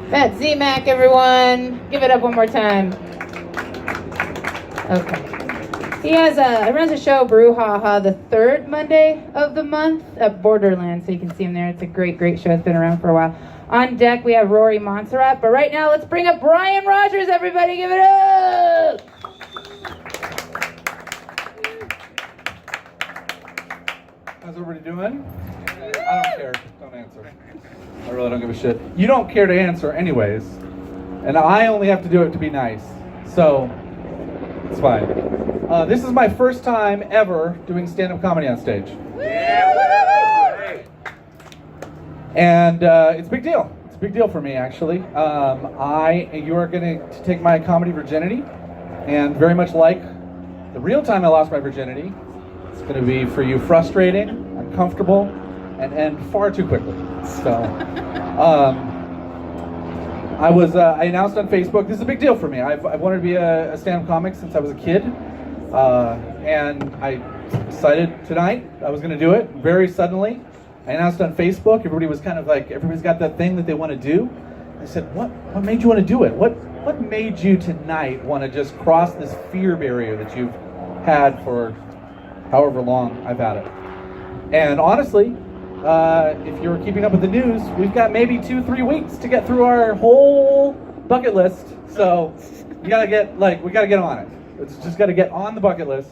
That's Z-Mac, everyone. Give it up one more time. Okay. He runs a show, Brouhaha, the third Monday of the month at Borderland, so you can see him there. It's a great, great show. It's been around for a while. On deck, we have Rory Montserrat, but right now, let's bring up Brian Rogers, everybody. Give it up! How's everybody doing? I don't care. Don't answer. I really don't give a shit. You don't care to answer anyways, and I only have to do it to be nice, so it's fine. This is my first time ever doing stand-up comedy on stage. And it's a big deal. It's a big deal for me, actually. You are going to take my comedy virginity, and very much like the real time I lost my virginity, it's going to be for you frustrating, uncomfortable, and end far too quickly. So, I announced on Facebook. This is a big deal for me. I've wanted to be a stand-up comic since I was a kid, and I decided tonight I was going to do it very suddenly. I announced on Facebook. Everybody was kind of like, everybody's got that thing that they want to do. I said, what made you want to do it? What made you tonight want to just cross this fear barrier that you've had for however long I've had it? And honestly, if you're keeping up with the news, we've got maybe 2-3 weeks to get through our whole bucket list. So we gotta get on it. It's just gotta get on the bucket list.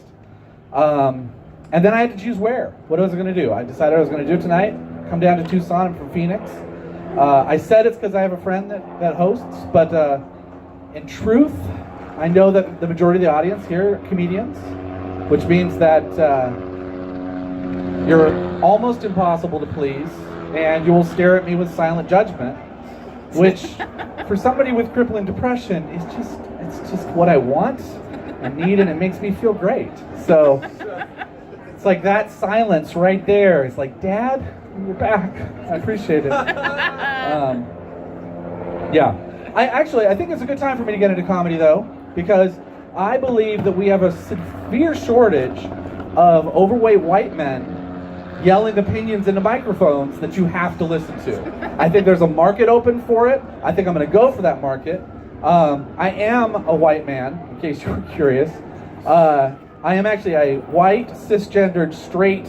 And then I had to choose where. What was I going to do? I decided I was going to do it tonight. Come down to Tucson. I'm from Phoenix. I said it's because I have a friend that hosts, but in truth, I know that the majority of the audience here are comedians, which means that you're almost impossible to please, and you will stare at me with silent judgment, which, for somebody with crippling depression, it's just what I want and need, and it makes me feel great. So it's like that silence right there. It's like, Dad, you're back. I appreciate it. Yeah. I think it's a good time for me to get into comedy, though, because I believe that we have a severe shortage of overweight white men yelling opinions into microphones that you have to listen to. I think there's a market open for it. I think I'm going to go for that market. I am a white man, in case you were curious. I am actually a white, cisgendered, straight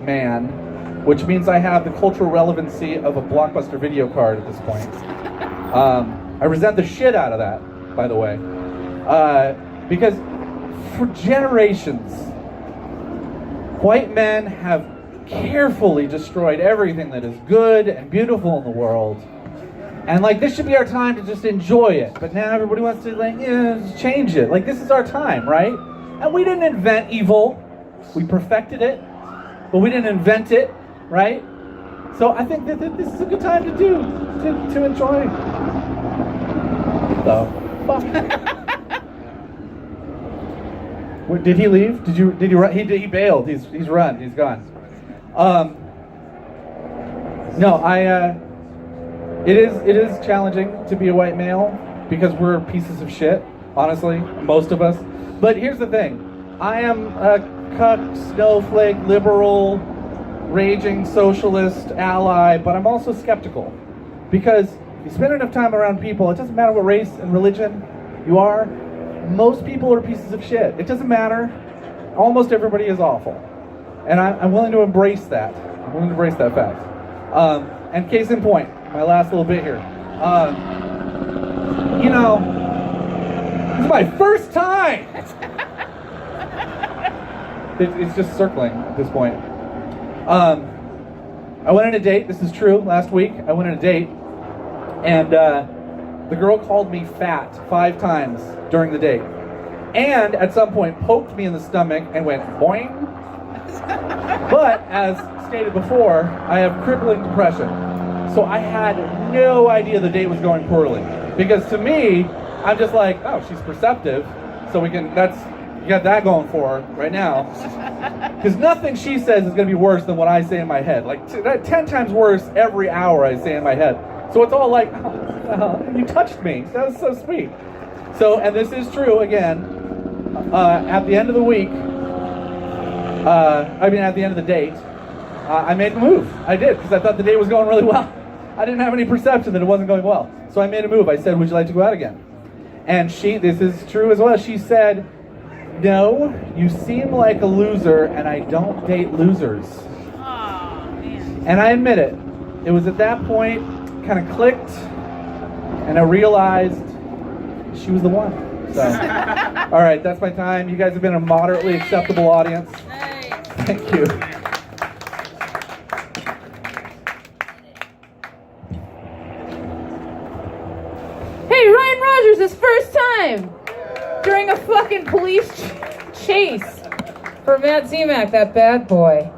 man, which means I have the cultural relevancy of a Blockbuster video card at this point. I resent the shit out of that, by the way. Because for generations, white men have carefully destroyed everything that is good and beautiful in the world. And like, this should be our time to just enjoy it. But now everybody wants to change it. Like, this is our time, right? And we didn't invent evil. We perfected it. But we didn't invent it, right? So I think that this is a good time to enjoy. The fuck? What, did he leave? Did he run? He bailed. He's run. He's gone. No, it is challenging to be a white male because we're pieces of shit, honestly, most of us. But here's the thing. I am a cuck, snowflake, liberal, raging socialist ally, but I'm also skeptical. Because if you spend enough time around people, it doesn't matter what race and religion you are, most people are pieces of shit. It doesn't matter. Almost everybody is awful. And I'm willing to embrace that. I'm willing to embrace that fact. And case in point, my last little bit here. This is my first time! It's just circling at this point. I went on a date, this is true, last week. I went on a date, and the girl called me fat 5 times during the date. And at some point poked me in the stomach and went boing. But, as stated before, I have crippling depression. So I had no idea the date was going poorly. Because to me, I'm just like, oh, she's perceptive. So you got that going for her right now. Because nothing she says is going to be worse than what I say in my head. Like 10 times worse every hour I say in my head. So it's all like, oh, you touched me. That was so sweet. So, and this is true again, at the end of the week, at the end of the date, I made the move. I did, because I thought the date was going really well. I didn't have any perception that it wasn't going well. So I made a move. I said, would you like to go out again? And this is true as well, she said, no, you seem like a loser, and I don't date losers. Oh, man. And I admit it. It was at that point, kind of clicked, and I realized she was the one. So, all right, that's my time. You guys have been a moderately acceptable audience. Thank you. Hey, Ryan Rogers, his first time during a fucking police chase for Matt Zemak, that bad boy.